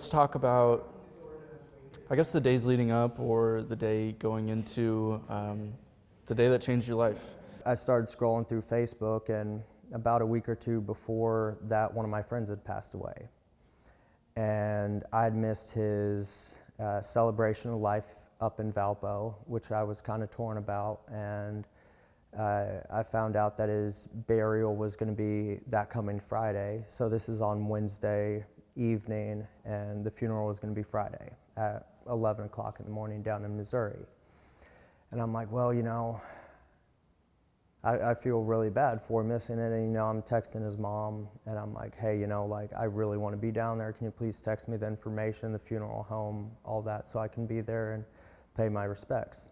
let's talk about, I guess, the days leading up or the day going into the day that changed your life. I started scrolling through Facebook, and about a week or two before that, one of my friends had passed away. And I'd missed his celebration of life up in Valpo, which I was kind of torn about. And I found out that his burial was going to be that coming Friday. So this is on Wednesday evening, and the funeral was going to be Friday at 11 o'clock in the morning down in Missouri. And I'm like, well, I feel really bad for missing it, and I'm texting his mom, and I'm like, hey, I really want to be down there. Can you please text me the information, the funeral home, all that, so I can be there and pay my respects?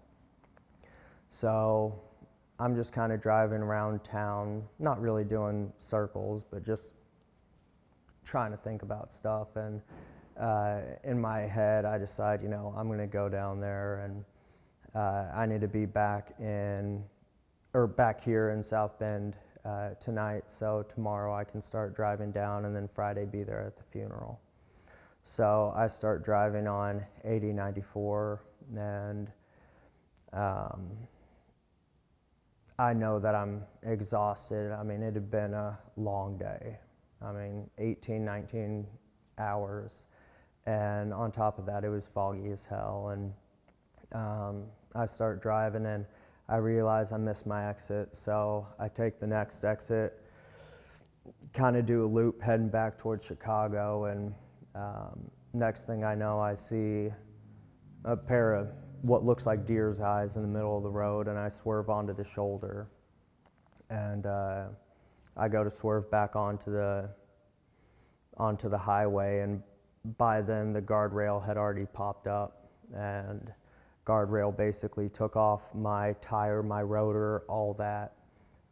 So I'm just kind of driving around town, not really doing circles, but just trying to think about stuff. And in my head, I decide, I'm going to go down there, and I need to be back here in South Bend tonight, so tomorrow I can start driving down, and then Friday be there at the funeral. So I start driving on 80-94, and I know that I'm exhausted. I mean, it had been a long day. 18, 19 hours, and on top of that, it was foggy as hell. And I start driving, and I realize I missed my exit, so I take the next exit, kind of do a loop heading back towards Chicago, and next thing I know, I see a pair of what looks like deer's eyes in the middle of the road, and I swerve onto the shoulder, and I go to swerve back onto the highway, and by then the guardrail had already popped up, and guardrail basically took off my tire, my rotor, all that,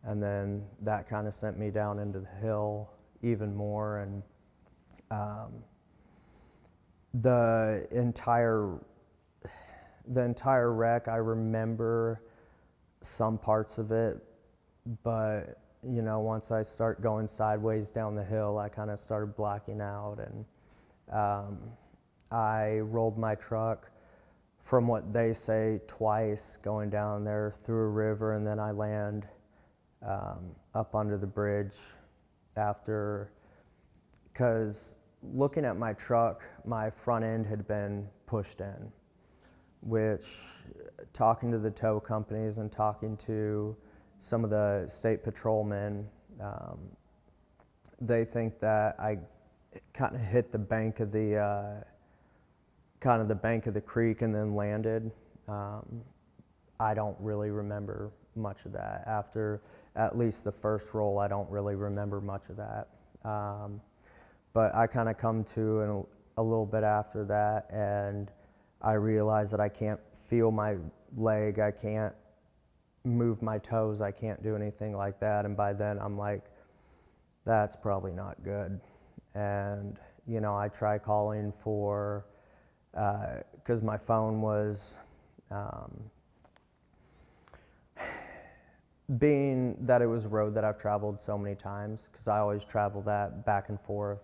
and then that kind of sent me down into the hill even more. And the entire wreck, I remember some parts of it, but once I start going sideways down the hill, I kind of started blacking out, and I rolled my truck, from what they say, twice going down there through a river, and then I land up under the bridge after, because looking at my truck, my front end had been pushed in, which, talking to the tow companies and talking to some of the state patrolmen, they think that I kind of hit the bank of the creek and then landed. I don't really remember much of that. After at least the first roll, I don't really remember much of that. But I kind of come to a little bit after that, and I realize that I can't feel my leg, I can't move my toes, I can't do anything like that. And by then I'm like, that's probably not good. And I try calling for, because my phone was, being that it was a road that I've traveled so many times, because I always travel that back and forth,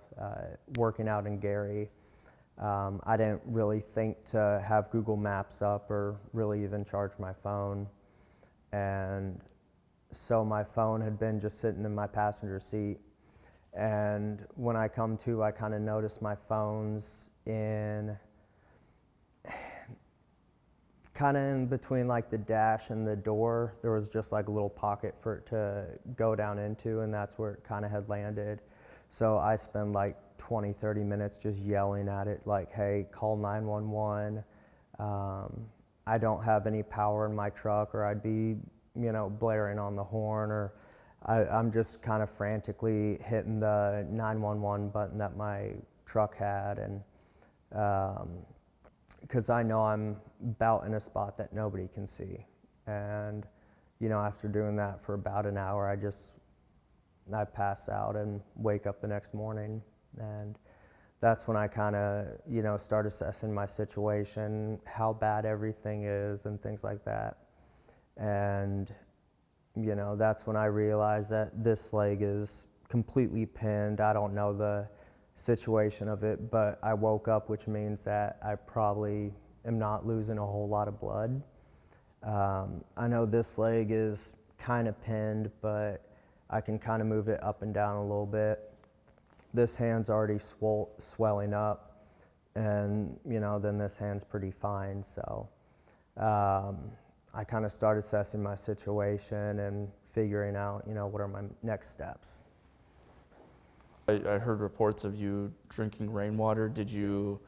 working out in Gary, I didn't really think to have Google Maps up or really even charge my phone. And so my phone had been just sitting in my passenger seat. And when I come to, I kind of noticed my phone's kind of in between like the dash and the door. There was just like a little pocket for it to go down into, and that's where it kind of had landed. So I spend like 20, 30 minutes just yelling at it like, hey, call 911. I don't have any power in my truck, or I'd be, blaring on the horn, or I'm just kind of frantically hitting the 911 button that my truck had, and because I know I'm about in a spot that nobody can see. And after doing that for about an hour, I pass out and wake up the next morning, and that's when I kind of start assessing my situation, how bad everything is and things like that. And that's when I realized that this leg is completely pinned. I don't know the situation of it, but I woke up, which means that I probably am not losing a whole lot of blood. I know this leg is kind of pinned, but I can kind of move it up and down a little bit. This hand's already swelling up, and then this hand's pretty fine. So I kind of started assessing my situation and figuring out, what are my next steps. I heard reports of you drinking rainwater. Did you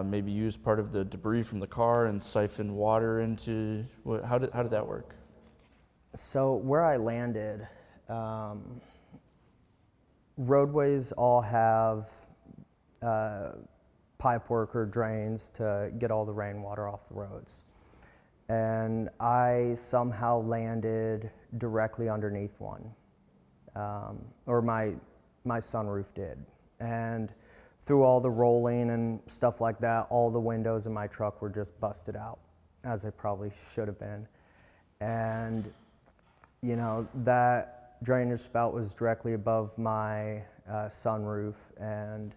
maybe use part of the debris from the car and siphon water into, how did that work? So where I landed, roadways all have pipework or drains to get all the rainwater off the roads. And I somehow landed directly underneath one, or my sunroof did. And through all the rolling and stuff like that, all the windows in my truck were just busted out, as they probably should have been. And that drainage spout was directly above my sunroof, and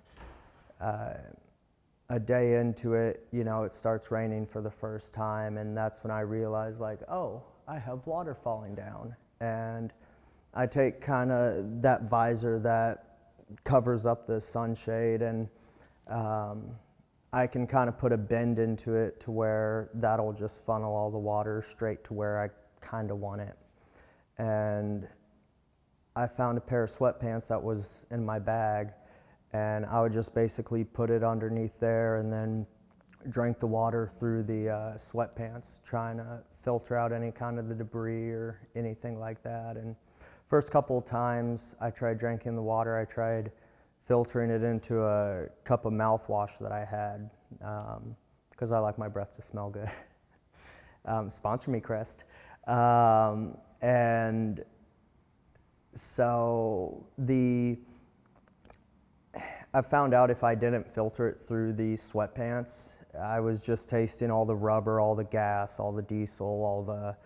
a day into it, it starts raining for the first time, and that's when I realized, oh, I have water falling down. And I take kind of that visor that covers up the sunshade, and I can kind of put a bend into it to where that'll just funnel all the water straight to where I kind of want it. And I found a pair of sweatpants that was in my bag, and I would just basically put it underneath there and then drink the water through the sweatpants, trying to filter out any kind of the debris or anything like that. And first couple of times I tried drinking the water, I tried filtering it into a cup of mouthwash that I had, because I like my breath to smell good. Sponsor me, Crest. And so I found out if I didn't filter it through the sweatpants, I was just tasting all the rubber, all the gas, all the diesel, all the,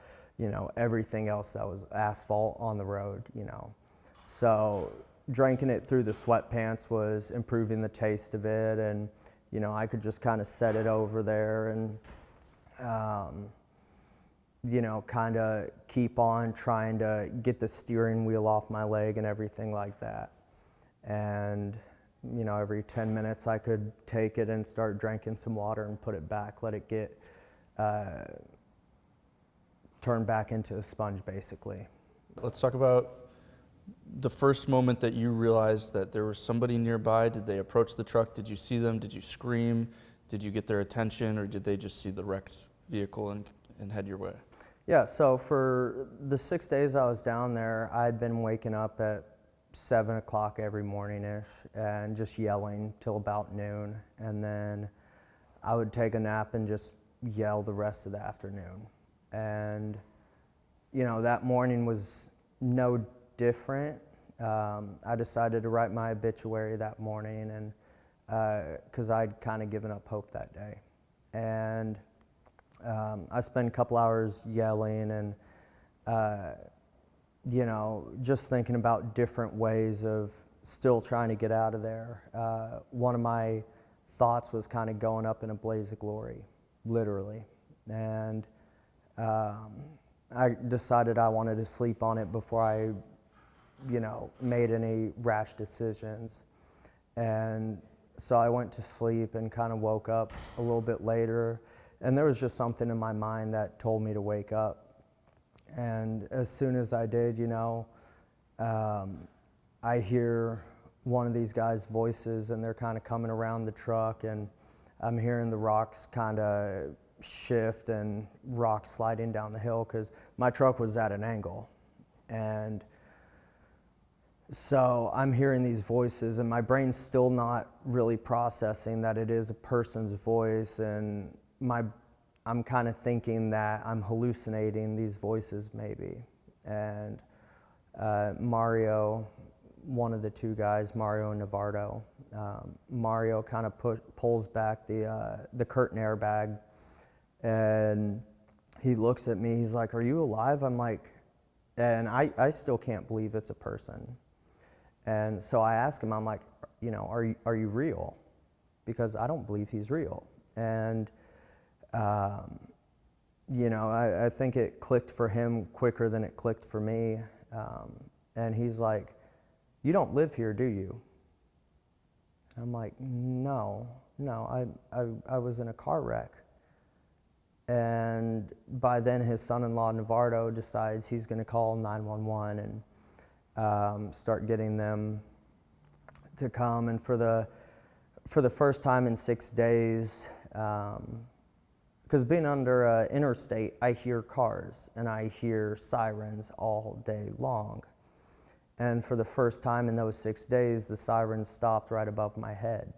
everything else that was asphalt on the road, So drinking it through the sweatpants was improving the taste of it, and, I could just kind of set it over there and, kind of keep on trying to get the steering wheel off my leg and everything like that. And, every 10 minutes I could take it and start drinking some water and put it back, let it get turned back into a sponge, basically. Let's talk about the first moment that you realized that there was somebody nearby. Did they approach the truck? Did you see them? Did you scream? Did you get their attention, or did they just see the wrecked vehicle and head your way? Yeah, so for the 6 days I was down there, I'd been waking up at 7 o'clock every morning-ish and just yelling till about noon. And then I would take a nap and just yell the rest of the afternoon. And, that morning was no different. I decided to write my obituary that morning, and because I'd kind of given up hope that day. And I spent a couple hours yelling and, just thinking about different ways of still trying to get out of there. One of my thoughts was kind of going up in a blaze of glory, literally. And I decided I wanted to sleep on it before I, made any rash decisions. And so I went to sleep and kind of woke up a little bit later, and there was just something in my mind that told me to wake up. And as soon as I did, I hear one of these guys' voices, and they're kind of coming around the truck, and I'm hearing the rocks kind of shift and rocks sliding down the hill because my truck was at an angle. And so I'm hearing these voices, and my brain's still not really processing that it is a person's voice, and I'm kind of thinking that I'm hallucinating these voices maybe. And Mario, one of the two guys, Mario and Navardo, Mario kind of pulls back the curtain airbag, and he looks at me, he's like, "Are you alive?" I'm like, and I still can't believe it's a person. And so I ask him, I'm like, you know, are you real? Because I don't believe he's real. And, you know, I think it clicked for him quicker than it clicked for me. And he's like, you don't live here, do you? I'm like, no, I was in a car wreck. And by then his son-in-law, Navardo, decides he's going to call 911 and start getting them to come. And for the first time in 6 days, because being under interstate, I hear cars and I hear sirens all day long. And for the first time in those 6 days, the sirens stopped right above my head.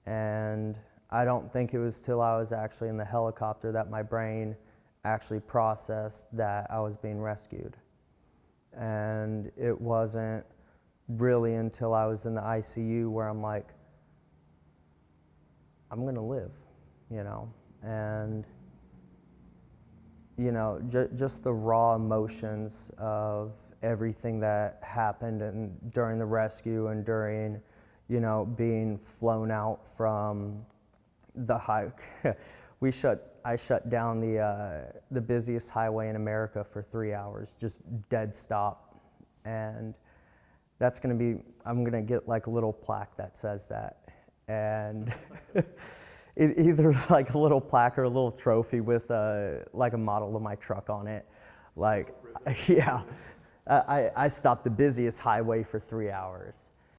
And I don't think it was till I was actually in the helicopter that my brain actually processed that I was being rescued. And it wasn't really until I was in the ICU where I'm like, I'm gonna live, you know? And, you know, just the raw emotions of everything that happened and during the rescue and during, you know, being flown out from the hike. I shut down the busiest highway in America for 3 hours, just dead stop. And that's gonna be, I'm gonna get like a little plaque that says that. And either like a little plaque or a little trophy with like a model of my truck on it. Like, yeah, I stopped the busiest highway for 3 hours.